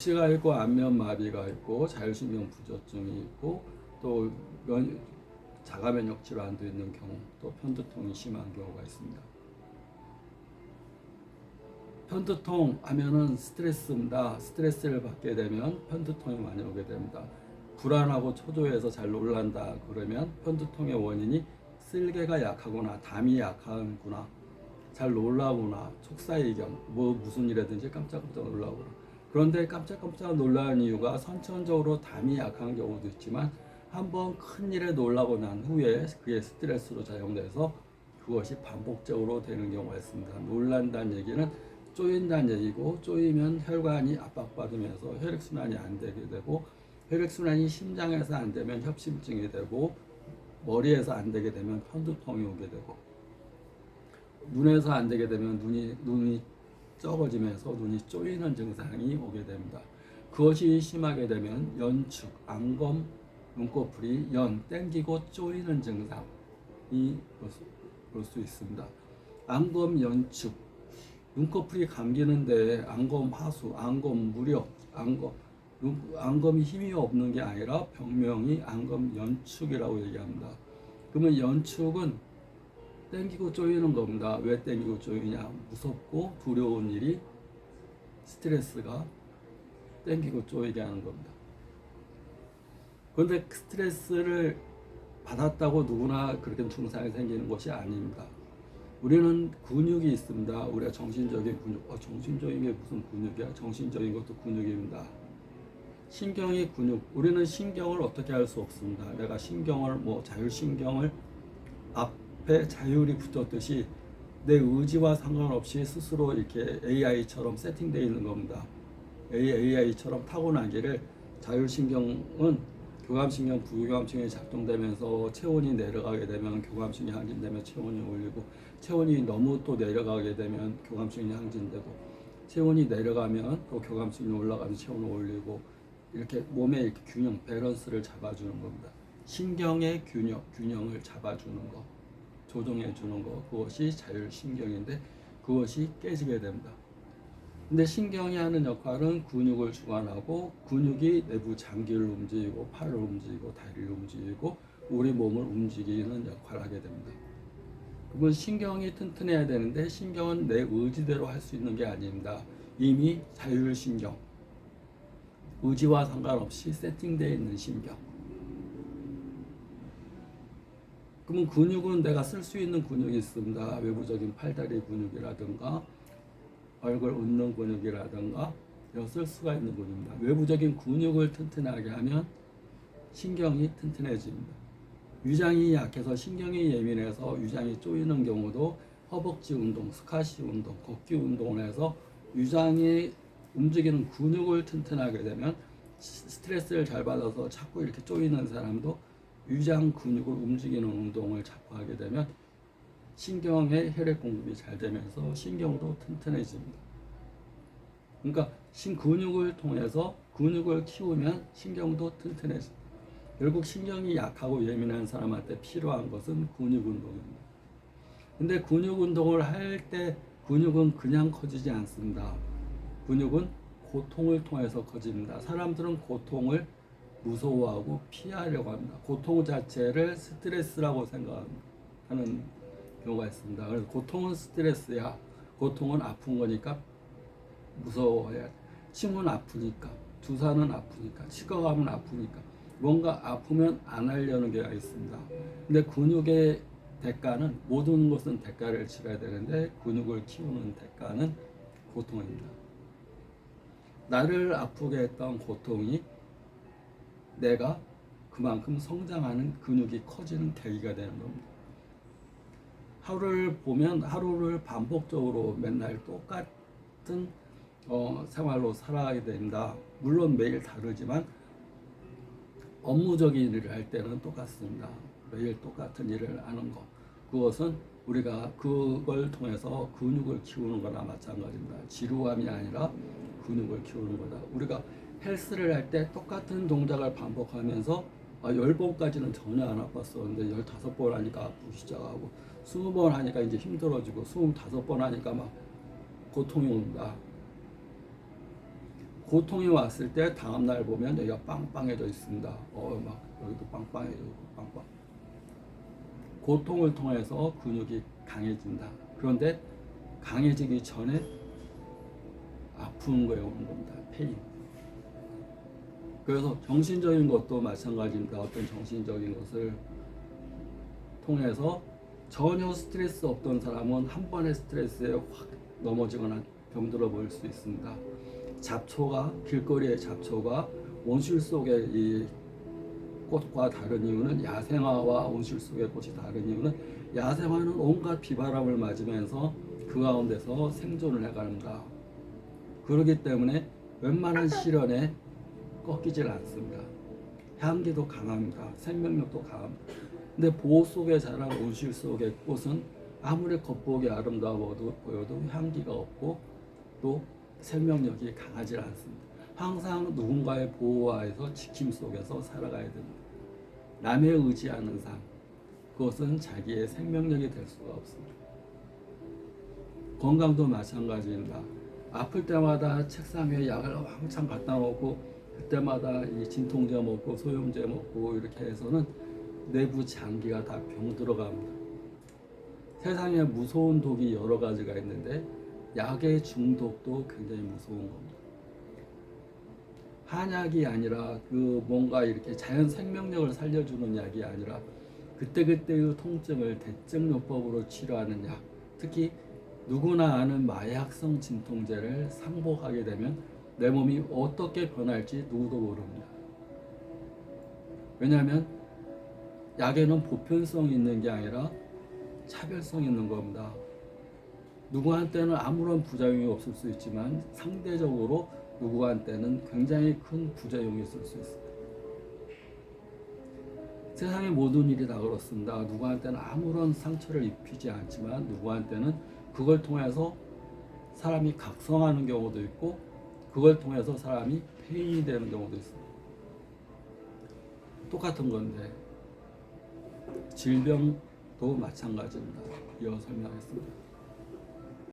치가 있고 안면마비가 있고 자율신경 부조증이 있고 또 자가면역 질환도 있는 경우, 또 편두통이 심한 경우가 있습니다. 편두통 하면은 스트레스입니다. 스트레스를 받게 되면 편두통이 많이 오게 됩니다. 불안하고 초조해서 잘 놀란다 그러면 편두통의 원인이 쓸개가 약하거나 담이 약하구나, 잘 놀라거나, 촉사이경, 무슨 일이든지 깜짝깜짝 놀라거나. 그런데 깜짝깜짝 놀라는 이유가 선천적으로 담이 약한 경우도 있지만 한번 큰 일에 놀라고 난 후에 그게 스트레스로 작용돼서 그것이 반복적으로 되는 경우가 있습니다. 놀란다는 얘기는 쪼인다는 얘기고, 쪼이면 혈관이 압박받으면서 혈액순환이 안 되게 되고, 혈액순환이 심장에서 안 되면 협심증이 되고, 머리에서 안 되게 되면 편두통이 오게 되고, 눈에서 안 되게 되면 눈이 적어지면서 눈이 쪼이는 증상이 오게 됩니다. 그것이 심하게 되면 연축, 안검, 눈꺼풀이 땡기고 쪼이는 증상이 올 수 있습니다. 안검 연축, 눈꺼풀이 감기는데 안검 하수, 안검 무력, 안검이 힘이 없는 게 아니라 병명이 안검 연축이라고 얘기합니다. 그러면 연축은 땡기고 쪼이는 겁니다. 왜 땡기고 쪼이냐? 무섭고 두려운 일이, 스트레스가 땡기고 쪼이게 하는 겁니다. 그런데 스트레스를 받았다고 누구나 그렇게 증상이 생기는 것이 아닙니다. 우리는 근육이 있습니다. 우리가 정신적인 근육, 정신적인 게 무슨 근육이야? 정신적인 것도 근육입니다. 신경이 근육, 우리는 신경을 어떻게 할 수 없습니다. 내가 신경을, 자율신경을 앞에 자율이 붙었듯이 내 의지와 상관없이 스스로 이렇게 AI처럼 세팅되어 있는 겁니다. AI처럼 타고나기를, 자율신경은 교감신경, 부교감신경이 작동되면서 체온이 내려가게 되면 교감신경이 항진되면 체온이 올리고, 체온이 너무 또 내려가게 되면 교감신경이 항진되고, 체온이 내려가면 또 교감신경이 올라가면서 체온을 올리고, 이렇게 몸의 이렇게 균형, 밸런스를 잡아주는 겁니다. 신경의 균형을 잡아주는 것, 조정해 주는 것, 그것이 자율신경인데 그것이 깨지게 됩니다. 근데 신경이 하는 역할은 근육을 주관하고, 근육이 내부 장기를 움직이고, 팔을 움직이고, 다리를 움직이고, 우리 몸을 움직이는 역할을 하게 됩니다. 그러면 신경이 튼튼해야 되는데, 신경은 내 의지대로 할 수 있는 게 아닙니다. 이미 자율신경, 의지와 상관없이 세팅되어 있는 신경. 그러면 근육은 내가 쓸 수 있는 근육이 있습니다. 외부적인 팔다리 근육이라든가 얼굴 웃는 근육이라든가 쓸 수가 있는 근육입니다. 외부적인 근육을 튼튼하게 하면 신경이 튼튼해집니다. 위장이 약해서 신경이 예민해서 위장이 쪼이는 경우도 허벅지 운동, 스쿼시 운동, 걷기 운동을 해서 위장이 움직이는 근육을 튼튼하게 되면, 스트레스를 잘 받아서 자꾸 이렇게 쪼이는 사람도 위장 근육을 움직이는 운동을 자꾸 하게 되면 신경의 혈액 공급이 잘 되면서 신경도 튼튼해집니다. 그러니까 근육을 통해서 근육을 키우면 신경도 튼튼해집니다. 결국 신경이 약하고 예민한 사람한테 필요한 것은 근육 운동입니다. 근데 근육 운동을 할 때 근육은 그냥 커지지 않습니다. 근육은 고통을 통해서 커집니다. 사람들은 고통을 무서워하고 피하려고 합니다. 고통 자체를 스트레스라고 생각하는 경우가 있습니다. 그래서 고통은 스트레스야. 고통은 아픈 거니까 무서워해야 돼. 침은 아프니까, 주사는 아프니까, 치과 가면 아프니까, 뭔가 아프면 안 하려는 게 있습니다. 근데 근육의 대가는, 모든 것은 대가를 치러야 되는데 근육을 키우는 대가는 고통입니다. 나를 아프게 했던 고통이 내가 그만큼 성장하는, 근육이 커지는 계기가 되는 겁니다. 하루를 보면 하루를 반복적으로 맨날 똑같은 생활로 살아가게 됩니다. 물론 매일 다르지만 업무적인 일을 할 때는 똑같습니다. 매일 똑같은 일을 하는 것, 그것은 우리가 그걸 통해서 근육을 키우는 거나 마찬가지입니다. 지루함이 아니라 근육을 키우는 거다. 우리가 헬스를 할 때 똑같은 동작을 반복하면서 10번까지는 전혀 안 아팠었는데 15번 하니까 아프기 시작하고, 20번 하니까 이제 힘들어지고, 25번 하니까 막 고통이 옵니다. 고통이 왔을 때 다음 날 보면 여기가 빵빵해져 있습니다. 막 여기도 빵빵해져 있고 빵빵. 고통을 통해서 근육이 강해진다. 그런데 강해지기 전에 아픈 거에 오는 겁니다. 페인. 그래서 정신적인 것도 마찬가지입니다. 어떤 정신적인 것을 통해서 전혀 스트레스 없던 사람은 한 번의 스트레스에 확 넘어지거나 병들어 보일 수 있습니다. 잡초가, 길거리의 잡초가 온실 속의 이 꽃과 다른 이유는, 야생화와 온실 속의 꽃이 다른 이유는, 야생화는 온갖 비바람을 맞으면서 그 가운데서 생존을 해갑니다. 그렇기 때문에 웬만한 시련에 꺾이질 않습니다. 향기도 강합니다. 생명력도 강합니다. 근데 보호 속에 자란 온실 속의 꽃은 아무리 겉보기 아름다워 보여도 향기가 없고 또 생명력이 강하지 않습니다. 항상 누군가의 보호하에서 지킴 속에서 살아가야 됩니다. 남의 의지하는 삶, 그것은 자기의 생명력이 될 수가 없습니다. 건강도 마찬가지입니다. 아플 때마다 책상 위에 약을 왕창 갖다 놓고 그때마다 이 진통제 먹고 소염제 먹고 이렇게 해서는 내부 장기가 다 병들어갑니다. 세상에 무서운 독이 여러 가지가 있는데 약의 중독도 굉장히 무서운 겁니다. 한약이 아니라 그 뭔가 이렇게 자연 생명력을 살려주는 약이 아니라 그때그때의 통증을 대증요법으로 치료하는 약, 특히 누구나 아는 마약성 진통제를 상복하게 되면 내 몸이 어떻게 변할지 누구도 모릅니다. 왜냐하면 약에는 보편성이 있는 게 아니라 차별성이 있는 겁니다. 누구한테는 아무런 부작용이 없을 수 있지만 상대적으로 누구한테는 굉장히 큰 부작용이 있을 수 있습니다. 세상의 모든 일이 다 그렇습니다. 누구한테는 아무런 상처를 입히지 않지만 누구한테는 그걸 통해서 사람이 각성하는 경우도 있고 그걸 통해서 사람이 폐인이 되는 경우도 있습니다. 똑같은 건데 질병도 마찬가지입니다. 이어 설명하겠습니다.